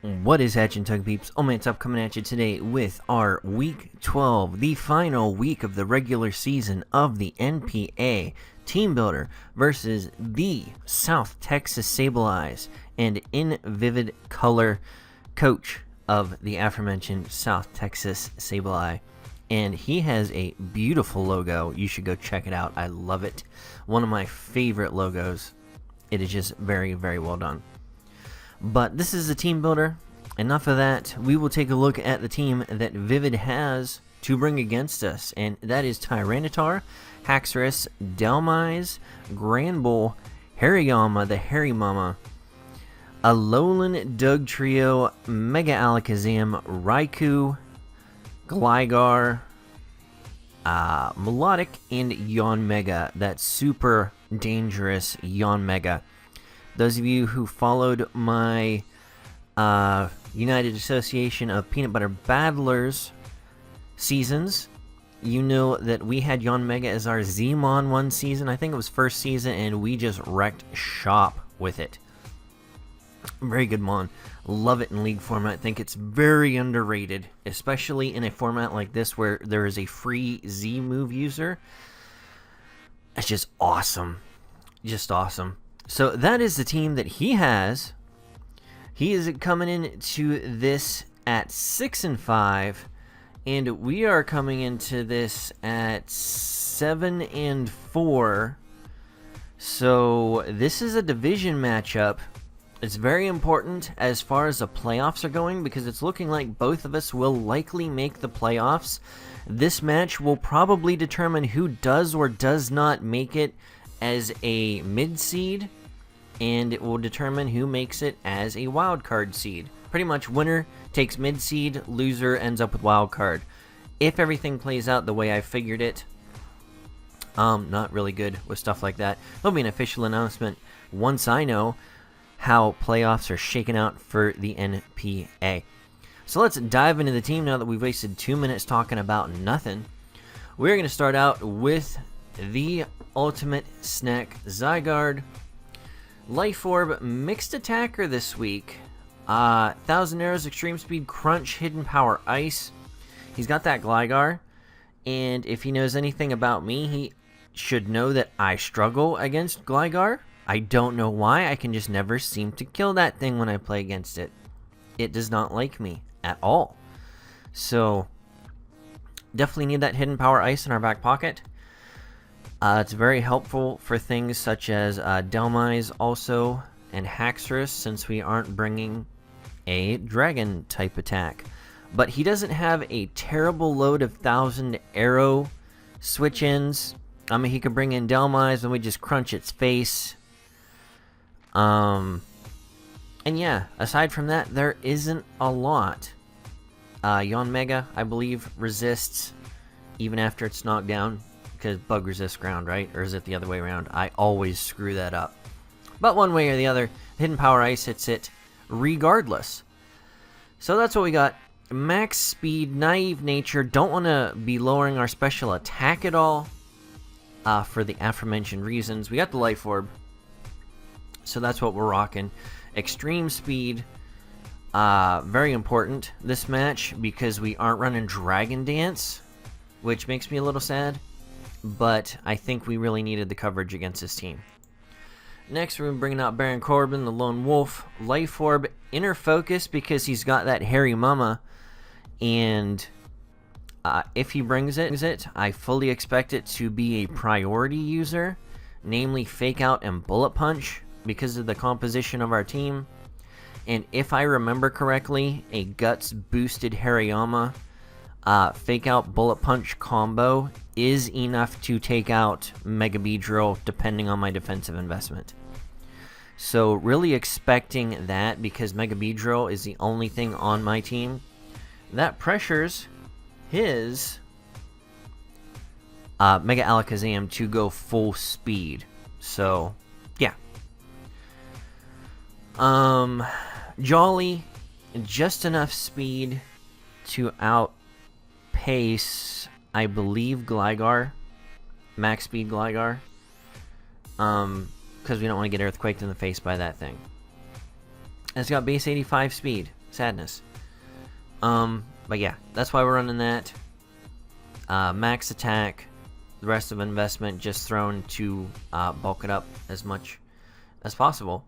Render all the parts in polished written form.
What is hatching, Tug Peeps? Oldmantup coming at you today with our Week 12, the final week of the regular season of the NPA Team Builder versus the South Texas Sableyes and in vivid color coach of the aforementioned South Texas Sableye. And he has a beautiful logo. You should go check it out. I love it. One of my favorite logos. It is just very, very well done. But this is a team builder. Enough of that. We will take a look at the team that Vivid has to bring against us. And that is Tyranitar, Haxorus, Delmise, Granbull, Hariyama, the Hairy Mama, Alolan Dugtrio, Mega Alakazam, Raikou, Gligar, Melodic, and Yanmega. That super dangerous Yanmega. Those of you who followed my United Association of Peanut Butter Battlers seasons, you know that we had Yanmega as our Zmon one season. I think it was first season, and we just wrecked shop with it. Very good Mon. Love it in League format. I think it's very underrated, especially in a format like this where there is a free Z move user. It's just awesome. Just awesome. So that is the team that he has. He is coming into this at 6-5, and we are coming into this at 7-4. So this is a division matchup. It's very important as far as the playoffs are going because it's looking like both of us will likely make the playoffs. This match will probably determine who does or does not make it as a mid seed, and it will determine who makes it as a wild card seed. Pretty much winner takes mid seed, loser ends up with wild card. If everything plays out the way I figured it, not really good with stuff like that. There'll be an official announcement once I know how playoffs are shaking out for the NPA. So let's dive into the team now that we've wasted 2 minutes talking about nothing. We're going to start out with the Ultimate Snack Zygarde. Life Orb, mixed attacker this week. 1,000 Arrows, Extreme Speed, Crunch, Hidden Power, Ice. He's got that Gligar, and if he knows anything about me, he should know that I struggle against Gligar. I don't know why, I can just never seem to kill that thing when I play against it. It does not like me at all. So, definitely need that Hidden Power Ice in our back pocket. It's very helpful for things such as Delmise also and Haxorus, since we aren't bringing a Dragon type attack. But he doesn't have a terrible load of 1,000 arrow switch-ins. I mean, he could bring in Delmise and we just crunch its face. And yeah, aside from that, there isn't a lot. Yanmega, I believe, resists even after it's knocked down. Because bug resists ground, right? Or is it the other way around? I always screw that up. But one way or the other, Hidden Power Ice hits it regardless. So that's what we got. Max Speed, Naive Nature. Don't want to be lowering our special attack at all. For the aforementioned reasons. We got the Life Orb. So that's what we're rocking. Extreme Speed. Very important this match because we aren't running Dragon Dance, which makes me a little sad. But I think we really needed the coverage against this team. Next, we're bringing out Baron Corbin, the Lone Wolf, Life Orb, Inner Focus because he's got that Hairy Mama. And if he brings it, I fully expect it to be a priority user, namely Fake Out and Bullet Punch because of the composition of our team. And if I remember correctly, a Guts boosted Hariyama Fake Out Bullet Punch combo is enough to take out Mega Beedrill depending on my defensive investment. So really expecting that because Mega Beedrill is the only thing on my team that pressures his Mega Alakazam to go full speed. So yeah. Jolly, just enough speed to outpace, I believe, Gligar, max speed Gligar, because we don't want to get earthquaked in the face by that thing. It's got base 85 speed, Sadness. But yeah, that's why we're running that. Max attack, the rest of investment just thrown to bulk it up as much as possible.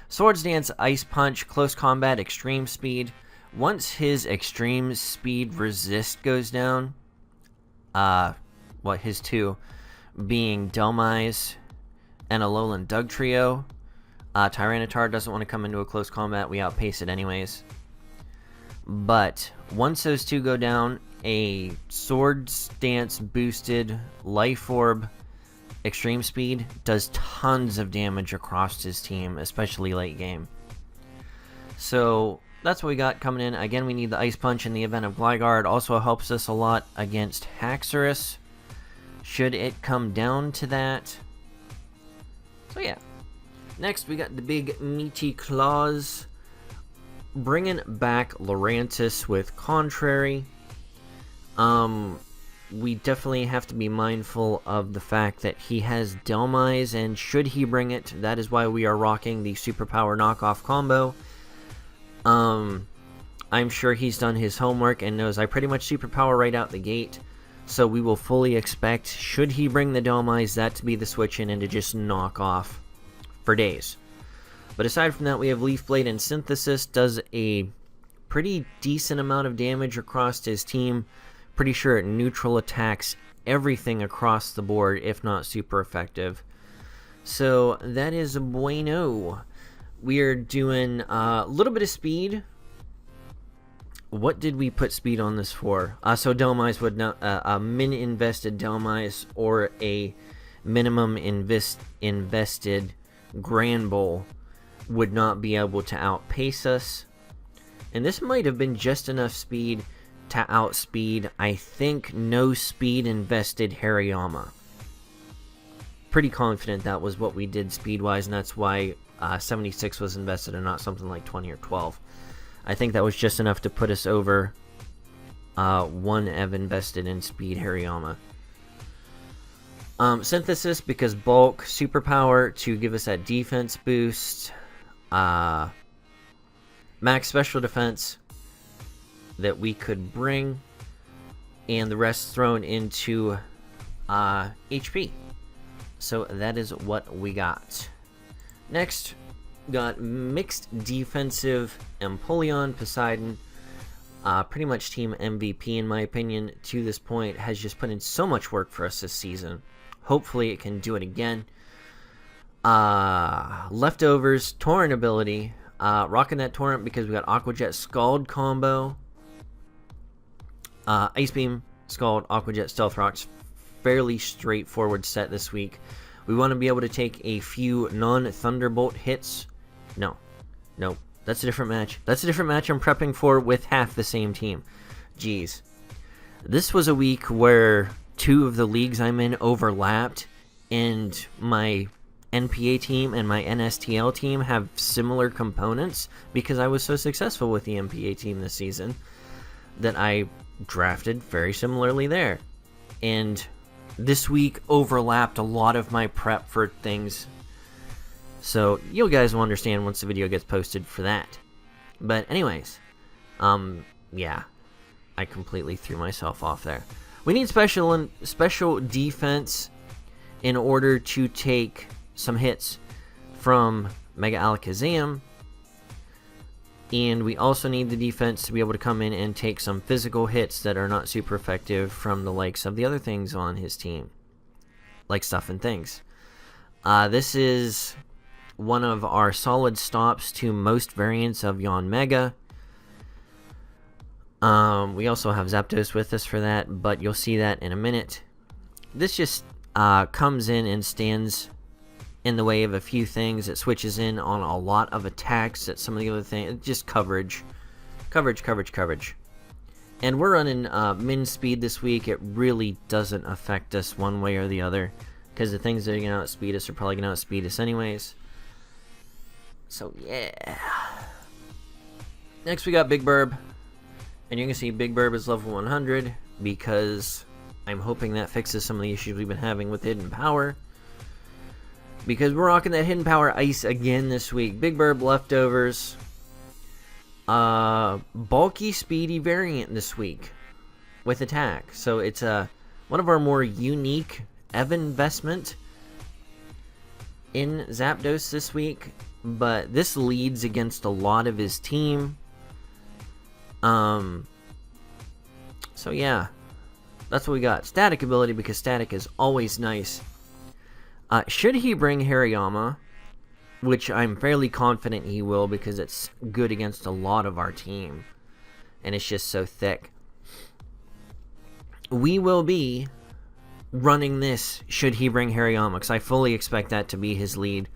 Swords Dance, Ice Punch, Close Combat, Extreme Speed. Once his Extreme Speed resist goes down, his two being Delmise and Alolan Doug Trio, Tyranitar doesn't want to come into a close combat. We outpace it anyways. But once those two go down, a Swords Dance boosted Life Orb Extreme Speed does tons of damage across his team, especially late game. So that's what we got coming in. Again, we need the Ice Punch in the event of Gligar. It also helps us a lot against Haxorus, should it come down to that. So yeah. Next, we got the big meaty claws. Bringing back Lurantis with Contrary. We definitely have to be mindful of the fact that he has Delmise, and should he bring it, that is why we are rocking the Superpower knockoff combo. I'm sure he's done his homework and knows I pretty much Superpower right out the gate, so we will fully expect, should he bring the Delmise, that to be the switch in and to just knock off for days. But aside from that, we have Leaf Blade and Synthesis, does a pretty decent amount of damage across his team. Pretty sure it neutral attacks everything across the board, if not super effective. So that is bueno. We are doing a little bit of speed. What did we put speed on this for? So Delmise would not, a min-invested Delmise or a minimum invested Granbull would not be able to outpace us. And this might have been just enough speed to outspeed, I think, no speed invested Hariyama. Pretty confident that was what we did speed-wise, and that's why 76 was invested and not something like 20 or 12. I think that was just enough to put us over one Ev invested in speed Hariyama. Synthesis, because bulk, Superpower to give us that defense boost. Max special defense that we could bring, and the rest thrown into HP. So that is what we got. Next, got mixed defensive Empoleon, Poseidon. Pretty much team MVP in my opinion to this point. Has just put in so much work for us this season. Hopefully it can do it again. Leftovers, Torrent ability. Rocking that Torrent because we got Aqua Jet Scald combo. Ice Beam, Scald, Aqua Jet, Stealth Rocks. Fairly straightforward set this week. We want to be able to take a few non-Thunderbolt hits. No. That's a different match. That's a different match I'm prepping for with half the same team. Jeez. This was a week where two of the leagues I'm in overlapped, and my NPA team and my NSTL team have similar components because I was so successful with the NPA team this season that I drafted very similarly there. And this week overlapped a lot of my prep for things, so you guys will understand once the video gets posted for that. But anyways, yeah, I completely threw myself off there. We need special defense in order to take some hits from Mega Alakazam. And we also need the defense to be able to come in and take some physical hits that are not super effective from the likes of the other things on his team. Like Stuff and Things. This is one of our solid stops to most variants of Yanmega. We also have Zapdos with us for that, but you'll see that in a minute. This just comes in and stands in the way of a few things. It switches in on a lot of attacks at some of the other things. Just coverage. And we're running min speed this week. It really doesn't affect us one way or the other, because the things that are going to outspeed us are probably going to outspeed us anyways. So yeah. Next we got Big Burb. And you can see Big Burb is level 100 because I'm hoping that fixes some of the issues we've been having with Hidden Power. Because we're rocking that Hidden Power Ice again this week. Big Burb leftovers. bulky, speedy variant this week with attack. So it's one of our more unique investment in Zapdos this week, but this leads against a lot of his team. So yeah, that's what we got. Static ability, because static is always nice. Should he bring Hariyama, which I'm fairly confident he will, because it's good against a lot of our team, and it's just so thick. We will be running this should he bring Hariyama, because I fully expect that to be his lead,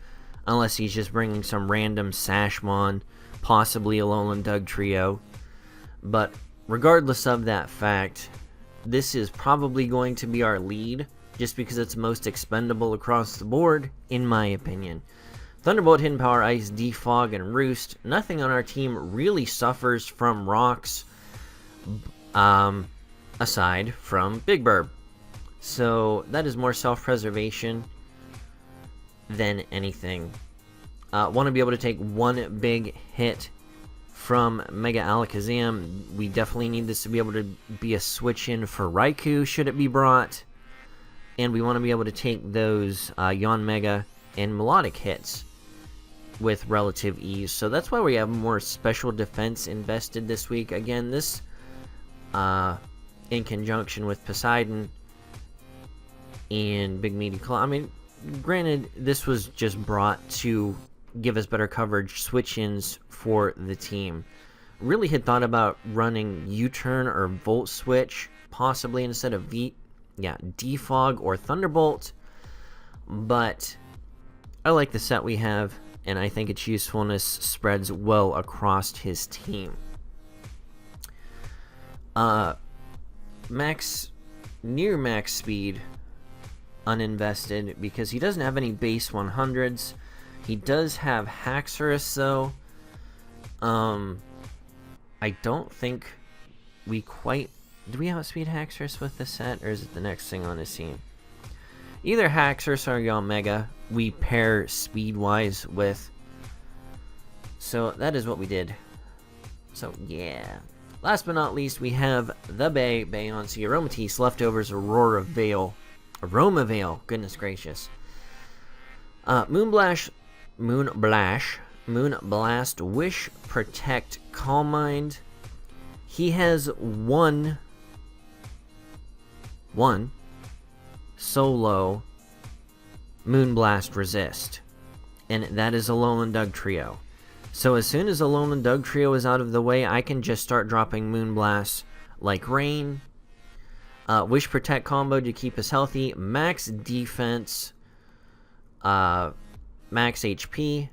unless he's just bringing some random Sashmon, possibly a Alolan Doug trio. But regardless of that fact, this is probably going to be our lead, just because it's most expendable across the board, in my opinion. Thunderbolt, Hidden Power, Ice, Defog, and Roost. Nothing on our team really suffers from rocks, aside from Big Burb. So that is more self-preservation than anything. Want to be able to take one big hit from Mega Alakazam. We definitely need this to be able to be a switch-in for Raikou, should it be brought. And we want to be able to take those Yanmega and Melodic hits with relative ease. So that's why we have more special defense invested this week. Again, this in conjunction with Poseidon and Big Meaty Claw. I mean, granted, this was just brought to give us better coverage switch-ins for the team. Really had thought about running U-turn or Volt Switch, possibly instead of Defog or Thunderbolt, but I like the set we have, and I think its usefulness spreads well across his team. Near max speed, uninvested, because he doesn't have any base 100s. He does have Haxorus, though. I don't think we quite... Do we outspeed Haxorus with this set, or is it the next thing on his team? Either Haxorus or Yanmega we pair speed-wise with. So that is what we did. So yeah. Last but not least, we have the Beyonce, Aromatisse, Leftovers, Aurora Veil. Aroma Veil, goodness gracious. Moonblast, Wish, Protect, Calm Mind. He has one solo Moonblast Resist, and that is Alolan Doug trio. So as soon as Alolan Doug trio is out of the way, I can just start dropping Moonblast like rain. Wish Protect combo to keep us healthy. Max defense, max HP,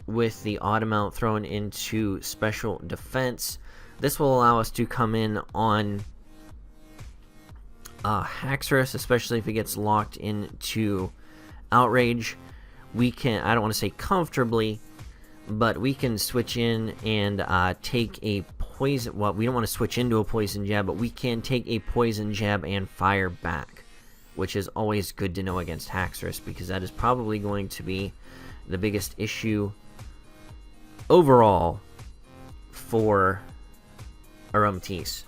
with the odd amount thrown into special defense. This will allow us to come in on Haxorus, especially if it gets locked into Outrage. We can, I don't want to say comfortably, but we can switch in and take a poison... Well, we don't want to switch into a poison jab, but we can take a poison jab and fire back, which is always good to know against Haxorus, because that is probably going to be the biggest issue overall for Aromatisse.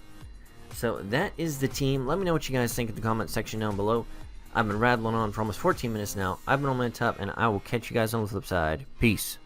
So that is the team. Let me know what you guys think in the comment section down below. I've been rattling on for almost 14 minutes now. I've been Oldmantup, and I will catch you guys on the flip side. Peace.